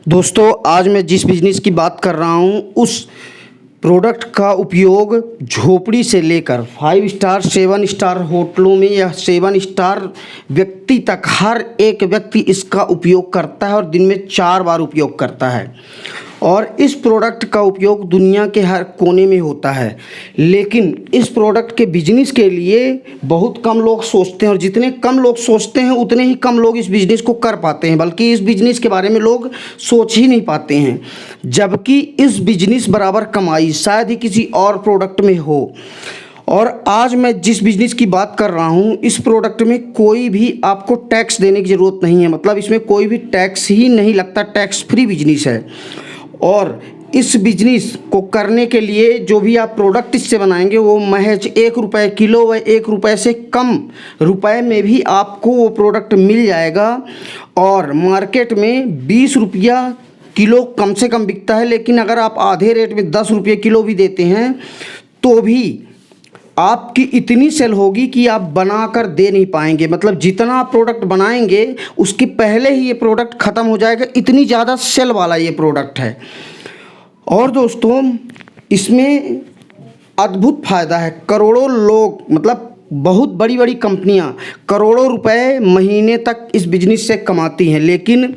दोस्तों आज मैं जिस बिज़नेस की बात कर रहा हूँ उस प्रोडक्ट का उपयोग झोपड़ी से लेकर 5 स्टार 7 स्टार होटलों में या 7 स्टार व्यक्ति तक हर एक व्यक्ति इसका उपयोग करता है और दिन में 4 बार उपयोग करता है। और इस प्रोडक्ट का उपयोग दुनिया के हर कोने में होता है, लेकिन इस प्रोडक्ट के बिजनेस के लिए बहुत कम लोग सोचते हैं और जितने कम लोग सोचते हैं उतने ही कम लोग इस बिज़नेस को कर पाते हैं, बल्कि इस बिज़नेस के बारे में लोग सोच ही नहीं पाते हैं। जबकि इस बिज़नेस बराबर कमाई शायद ही किसी और प्रोडक्ट में हो। और आज मैं जिस बिज़नेस की बात कर रहा हूँ इस प्रोडक्ट में कोई भी आपको टैक्स देने की ज़रूरत नहीं है, मतलब इसमें कोई भी टैक्स ही नहीं लगता, टैक्स फ्री बिजनेस है। और इस बिजनेस को करने के लिए जो भी आप प्रोडक्ट इससे बनाएंगे वो महज 1 रुपये किलो व 1 रुपये से कम रुपए में भी आपको वो प्रोडक्ट मिल जाएगा। और मार्केट में 20 रुपया किलो कम से कम बिकता है, लेकिन अगर आप आधे रेट में 10 रुपये किलो भी देते हैं तो भी आपकी इतनी सेल होगी कि आप बना कर दे नहीं पाएंगे। मतलब जितना आप प्रोडक्ट बनाएंगे उसके पहले ही ये प्रोडक्ट ख़त्म हो जाएगा, इतनी ज़्यादा सेल वाला ये प्रोडक्ट है। और दोस्तों इसमें अद्भुत फ़ायदा है। करोड़ों लोग, मतलब बहुत बड़ी बड़ी कंपनियां करोड़ों रुपए महीने तक इस बिज़नेस से कमाती हैं, लेकिन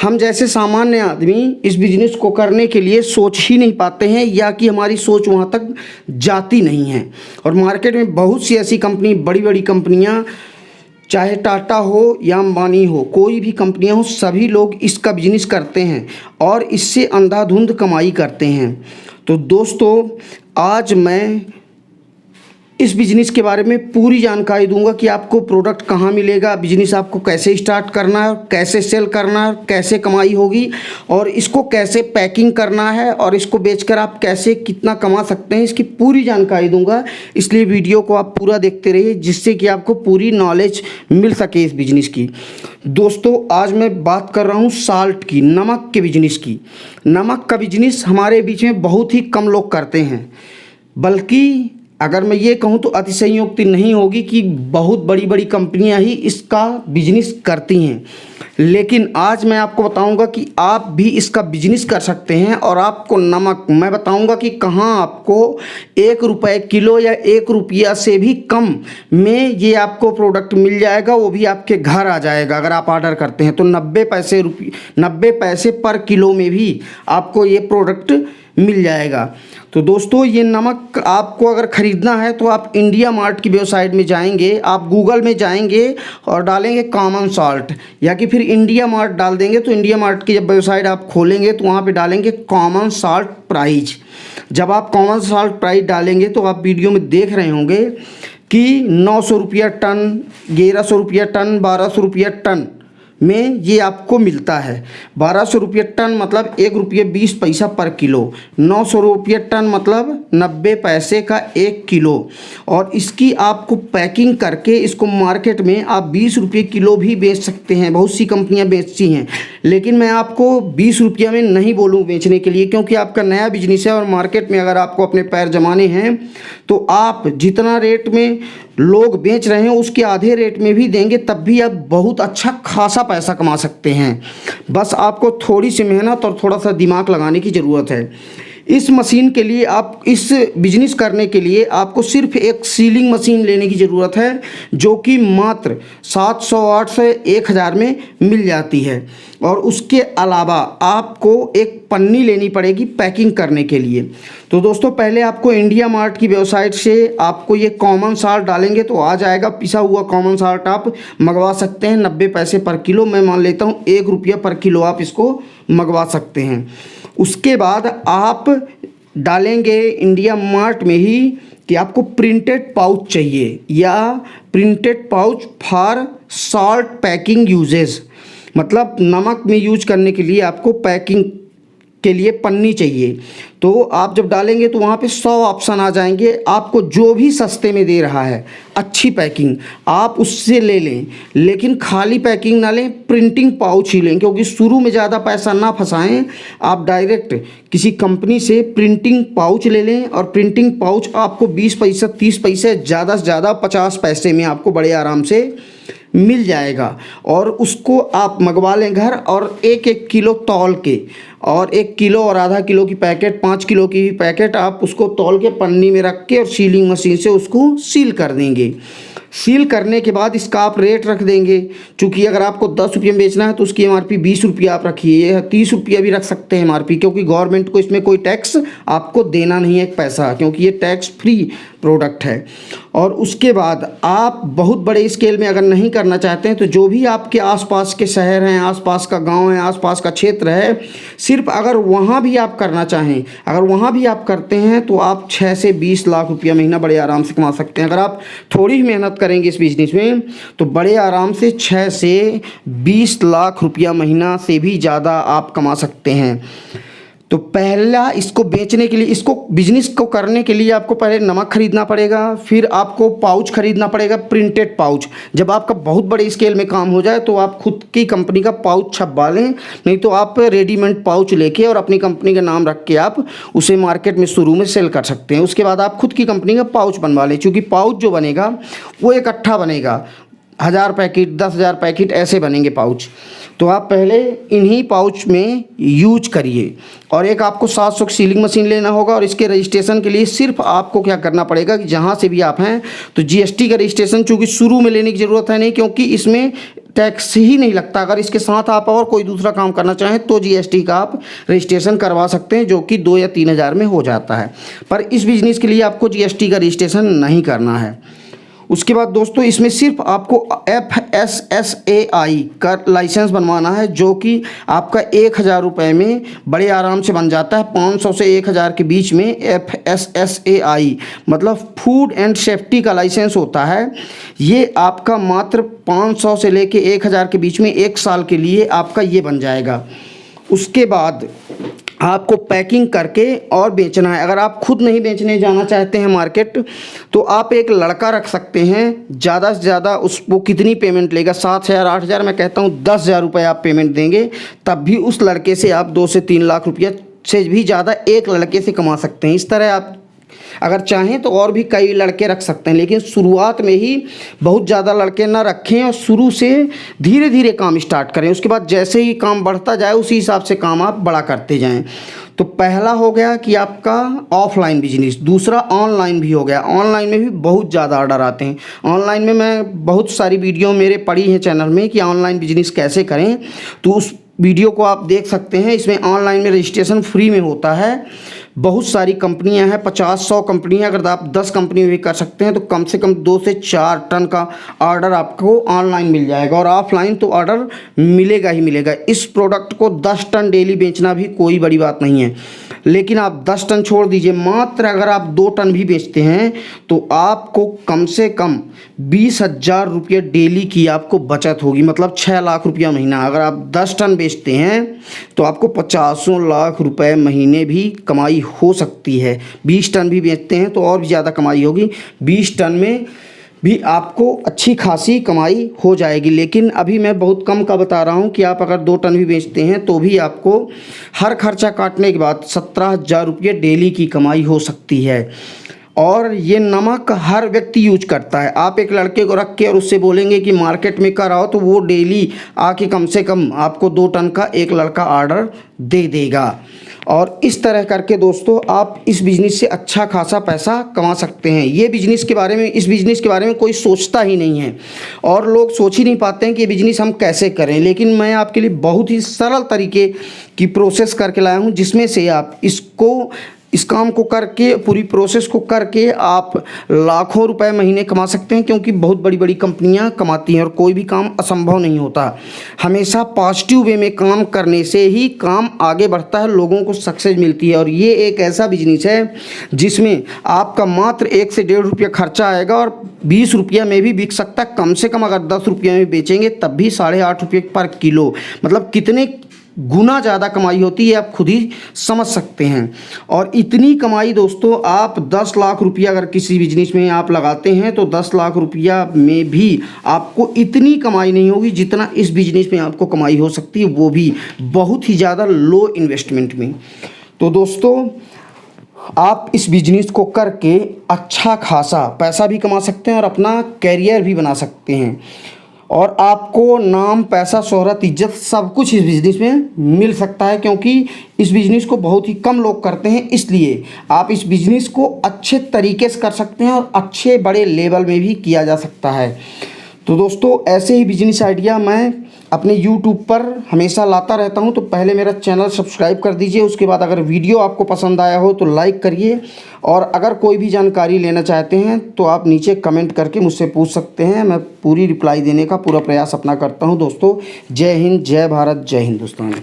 हम जैसे सामान्य आदमी इस बिज़नेस को करने के लिए सोच ही नहीं पाते हैं, या कि हमारी सोच वहाँ तक जाती नहीं है। और मार्केट में बहुत सी ऐसी कंपनी, बड़ी बड़ी कंपनियां, चाहे टाटा हो या अंबानी हो, कोई भी कंपनियां हो, सभी लोग इसका बिजनेस करते हैं और इससे अंधाधुंध कमाई करते हैं। तो दोस्तों आज मैं इस बिज़नेस के बारे में पूरी जानकारी दूंगा कि आपको प्रोडक्ट कहाँ मिलेगा, बिज़नेस आपको कैसे स्टार्ट करना है, कैसे सेल करना है, कैसे कमाई होगी, और इसको कैसे पैकिंग करना है, और इसको बेचकर आप कैसे कितना कमा सकते हैं, इसकी पूरी जानकारी दूंगा। इसलिए वीडियो को आप पूरा देखते रहिए जिससे कि आपको पूरी नॉलेज मिल सके इस बिज़नेस की। दोस्तों आज मैं बात कर रहा हूँ साल्ट की, नमक के बिज़नेस की। नमक का बिज़नेस हमारे बीच में बहुत ही कम लोग करते हैं, बल्कि अगर मैं ये कहूँ तो अतिशयोक्ति नहीं होगी कि बहुत बड़ी बड़ी कंपनियां ही इसका बिजनेस करती हैं। लेकिन आज मैं आपको बताऊंगा कि आप भी इसका बिजनेस कर सकते हैं। और आपको नमक मैं बताऊंगा कि कहाँ आपको 1 रुपये किलो या 1 रुपया से भी कम में ये आपको प्रोडक्ट मिल जाएगा, वो भी आपके घर आ जाएगा। अगर आप ऑर्डर करते हैं तो 90 पैसे पर किलो में भी आपको ये प्रोडक्ट मिल जाएगा। तो दोस्तों ये नमक आपको अगर ख़रीदना है तो आप इंडिया मार्ट की वेबसाइट में जाएंगे, आप गूगल में जाएंगे और डालेंगे कॉमन साल्ट, या कि फिर इंडिया मार्ट डाल देंगे। तो इंडिया मार्ट की जब वेबसाइट आप खोलेंगे तो वहाँ पे डालेंगे कॉमन साल्ट प्राइस। जब आप कॉमन साल्ट प्राइस डालेंगे तो आप वीडियो में देख रहे होंगे कि 900 रुपया टन, 1100 रुपया टन, 1200 रुपया टन में ये आपको मिलता है। 1200 रुपये टन मतलब 1 रुपये 20 पैसा पर किलो, 900 रुपये टन मतलब 90 पैसे का 1 किलो। और इसकी आपको पैकिंग करके इसको मार्केट में आप 20 रुपये किलो भी बेच सकते हैं, बहुत सी कंपनियां बेचती हैं। लेकिन मैं आपको 20 रुपये में नहीं बोलूँ बेचने के लिए, क्योंकि आपका नया बिजनेस है और मार्केट में अगर आपको अपने पैर जमाने हैं तो आप जितना रेट में लोग बेच रहे हैं उसके आधे रेट में भी देंगे, तब भी आप बहुत अच्छा खासा पैसा कमा सकते हैं। बस आपको थोड़ी सी मेहनत और थोड़ा सा दिमाग लगाने की ज़रूरत है। इस मशीन के लिए, आप इस बिजनेस करने के लिए आपको सिर्फ एक सीलिंग मशीन लेने की ज़रूरत है, जो कि मात्र 700 से 1000 में मिल जाती है। और उसके अलावा आपको एक पन्नी लेनी पड़ेगी पैकिंग करने के लिए। तो दोस्तों पहले आपको इंडिया मार्ट की वेबसाइट से आपको ये कॉमन साल्ट डालेंगे तो आ जाएगा, पिसा हुआ कॉमन साल्ट आप मंगवा सकते हैं 90 पैसे पर किलो। मैं मान लेता हूँ 1 रुपया पर किलो आप इसको मंगवा सकते हैं। उसके बाद आप डालेंगे इंडिया मार्ट में ही कि आपको प्रिंटेड पाउच चाहिए, या printed pouch for salt packing uses, मतलब नमक में यूज करने के लिए आपको पैकिंग के लिए पन्नी चाहिए। तो आप जब डालेंगे तो वहाँ पे 100 ऑप्शन आ जाएंगे। आपको जो भी सस्ते में दे रहा है अच्छी पैकिंग आप उससे ले लें, लेकिन खाली पैकिंग ना लें, प्रिंटिंग पाउच ही लें, क्योंकि शुरू में ज़्यादा पैसा ना फंसाएं। आप डायरेक्ट किसी कंपनी से प्रिंटिंग पाउच ले लें, और प्रिंटिंग पाउच आपको 20 पैसा 30 पैसे, ज़्यादा से ज़्यादा 50 पैसे में आपको बड़े आराम से मिल जाएगा और उसको आप मंगवा लें घर, और एक एक किलो तौल के, और 1 किलो और आधा किलो की पैकेट, 5 किलो की पैकेट आप उसको तौल के पन्नी में रख के और सीलिंग मशीन से उसको सील कर देंगे। सील करने के बाद इसका आप रेट रख देंगे। चूँकि अगर आपको 10 रुपये में बेचना है तो उसकी MRP 20 रुपये आप रखिए, 30 रुपये भी रख सकते हैं MRP, क्योंकि गवर्नमेंट को इसमें कोई टैक्स आपको देना नहीं है एक पैसा, क्योंकि ये टैक्स फ्री प्रोडक्ट है। और उसके बाद आप बहुत बड़े स्केल में अगर नहीं करना चाहते हैं तो जो भी आपके आसपास के शहर हैं, आसपास का गांव है, आसपास का क्षेत्र है, सिर्फ अगर वहाँ भी आप करना चाहें, अगर वहाँ भी आप करते हैं तो आप 6 से 20 लाख रुपया महीना बड़े आराम से कमा सकते हैं। अगर आप थोड़ी ही मेहनत करेंगे इस बिज़नेस में तो बड़े आराम से 6 से 20 लाख रुपया महीना से भी ज़्यादा आप कमा सकते हैं। तो पहला, इसको बेचने के लिए, इसको बिजनेस को करने के लिए आपको पहले नमक खरीदना पड़ेगा, फिर आपको पाउच खरीदना पड़ेगा, प्रिंटेड पाउच। जब आपका बहुत बड़े स्केल में काम हो जाए तो आप खुद की कंपनी का पाउच छपवा लें, नहीं तो आप रेडीमेड पाउच लेके और अपनी कंपनी का नाम रख के आप उसे मार्केट में शुरू में सेल कर सकते हैं। उसके बाद आप खुद की कंपनी का पाउच बनवा लें, क्योंकि पाउच जो बनेगा वो इकट्ठा बनेगा, 1000 पैकेट, 10,000 पैकेट ऐसे बनेंगे पाउच। तो आप पहले इन्हीं पाउच में यूज करिए। और एक आपको 700 की सीलिंग मशीन लेना होगा, और इसके रजिस्ट्रेशन के लिए सिर्फ आपको क्या करना पड़ेगा कि जहाँ से भी आप हैं तो GST का रजिस्ट्रेशन चूँकि शुरू में लेने की ज़रूरत है नहीं, क्योंकि इसमें टैक्स ही नहीं लगता। अगर इसके साथ आप और कोई दूसरा काम करना चाहें तो GST का आप रजिस्ट्रेशन करवा सकते हैं, जो कि 2 या 3 हज़ार में हो जाता है। पर इस बिज़नेस के लिए आपको GST का रजिस्ट्रेशन नहीं करना है। उसके बाद दोस्तों इसमें सिर्फ आपको FSSAI का लाइसेंस बनवाना है, जो कि आपका 1000 रुपये में बड़े आराम से बन जाता है। 500 से 1000 के बीच में FSSAI मतलब फूड एंड सेफ्टी का लाइसेंस होता है। ये आपका मात्र 500 से लेके 1000 के बीच में 1 साल के लिए आपका ये बन जाएगा। उसके बाद आपको पैकिंग करके और बेचना है। अगर आप खुद नहीं बेचने जाना चाहते हैं मार्केट, तो आप एक लड़का रख सकते हैं। ज़्यादा से ज़्यादा वो कितनी पेमेंट लेगा, 7,000 8,000, मैं कहता हूँ 10,000 रुपये आप पेमेंट देंगे, तब भी उस लड़के से आप 2 से 3 लाख रुपया से भी ज़्यादा एक लड़के से कमा सकते हैं। इस तरह आप अगर चाहें तो और भी कई लड़के रख सकते हैं, लेकिन शुरुआत में ही बहुत ज़्यादा लड़के ना रखें और शुरू से धीरे धीरे काम स्टार्ट करें। उसके बाद जैसे ही काम बढ़ता जाए उसी हिसाब से काम आप बड़ा करते जाएं। तो पहला हो गया कि आपका ऑफलाइन बिजनेस। दूसरा ऑनलाइन भी हो गया। ऑनलाइन में भी बहुत ज़्यादा ऑर्डर आते हैं। ऑनलाइन में मैं बहुत सारी वीडियो मेरे पड़ी हैं चैनल में कि ऑनलाइन बिजनेस कैसे करें, तो उस वीडियो को आप देख सकते हैं। इसमें ऑनलाइन में रजिस्ट्रेशन फ्री में होता है। बहुत सारी कंपनियां हैं, 50-100 कंपनियां। अगर आप 10 कंपनी भी कर सकते हैं तो कम से कम 2 से 4 टन का ऑर्डर आपको ऑनलाइन मिल जाएगा, और ऑफलाइन तो ऑर्डर मिलेगा ही मिलेगा। इस प्रोडक्ट को 10 टन डेली बेचना भी कोई बड़ी बात नहीं है, लेकिन आप 10 टन छोड़ दीजिए, मात्र अगर आप 2 टन भी बेचते हैं तो आपको कम से कम 20,000 रुपये डेली की आपको बचत होगी, मतलब 6 लाख रुपया महीना। अगर आप 10 टन बेचते हैं तो आपको 50 लाख रुपए महीने भी कमाई हो सकती है। 20 टन भी बेचते हैं तो और भी ज़्यादा कमाई होगी। 20 टन में भी आपको अच्छी खासी कमाई हो जाएगी। लेकिन अभी मैं बहुत कम का बता रहा हूँ कि आप अगर 2 टन भी बेचते हैं तो भी आपको हर खर्चा काटने के बाद 17,000 रुपये डेली की कमाई हो सकती है। और ये नमक हर व्यक्ति यूज करता है। आप एक लड़के को रख के और उससे बोलेंगे कि मार्केट में कर आओ, तो वो डेली आके कम से कम आपको 2 टन का एक लड़का ऑर्डर दे देगा। और इस तरह करके दोस्तों आप इस बिज़नेस से अच्छा खासा पैसा कमा सकते हैं। ये बिज़नेस के बारे में, इस बिज़नेस के बारे में कोई सोचता ही नहीं है, और लोग सोच ही नहीं पाते हैं कि ये बिज़नेस हम कैसे करें। लेकिन मैं आपके लिए बहुत ही सरल तरीके की प्रोसेस करके लाया हूँ, जिसमें से आप इस काम को करके, पूरी प्रोसेस को करके आप लाखों रुपए महीने कमा सकते हैं। क्योंकि बहुत बड़ी बड़ी कंपनियां कमाती हैं और कोई भी काम असंभव नहीं होता। हमेशा पॉजिटिव वे में काम करने से ही काम आगे बढ़ता है, लोगों को सक्सेस मिलती है। और ये एक ऐसा बिजनेस है जिसमें आपका मात्र 1 से 1.5 रुपया खर्चा आएगा और 20 रुपया में भी बिक सकता है। कम से कम अगर 10 रुपये में बेचेंगे तब भी 8.5 रुपये पर किलो, मतलब कितने गुना ज़्यादा कमाई होती है आप खुद ही समझ सकते हैं। और इतनी कमाई दोस्तों, आप 10 लाख रुपया अगर किसी बिजनेस में आप लगाते हैं तो 10 लाख रुपया में भी आपको इतनी कमाई नहीं होगी जितना इस बिजनेस में आपको कमाई हो सकती है, वो भी बहुत ही ज़्यादा लो इन्वेस्टमेंट में। तो दोस्तों आप इस बिजनेस को करके अच्छा खासा पैसा भी कमा सकते हैं और अपना कैरियर भी बना सकते हैं। और आपको नाम, पैसा, शोहरत, इज्जत सब कुछ इस बिज़नेस में मिल सकता है, क्योंकि इस बिज़नेस को बहुत ही कम लोग करते हैं। इसलिए आप इस बिज़नेस को अच्छे तरीके से कर सकते हैं और अच्छे बड़े लेवल में भी किया जा सकता है। तो दोस्तों, ऐसे ही बिजनेस आइडिया मैं अपने यूट्यूब पर हमेशा लाता रहता हूं। तो पहले मेरा चैनल सब्सक्राइब कर दीजिए, उसके बाद अगर वीडियो आपको पसंद आया हो तो लाइक करिए, और अगर कोई भी जानकारी लेना चाहते हैं तो आप नीचे कमेंट करके मुझसे पूछ सकते हैं। मैं पूरी रिप्लाई देने का पूरा प्रयास अपना करता हूं। दोस्तों, जय हिंद, जय भारत, जय हिंदुस्तान।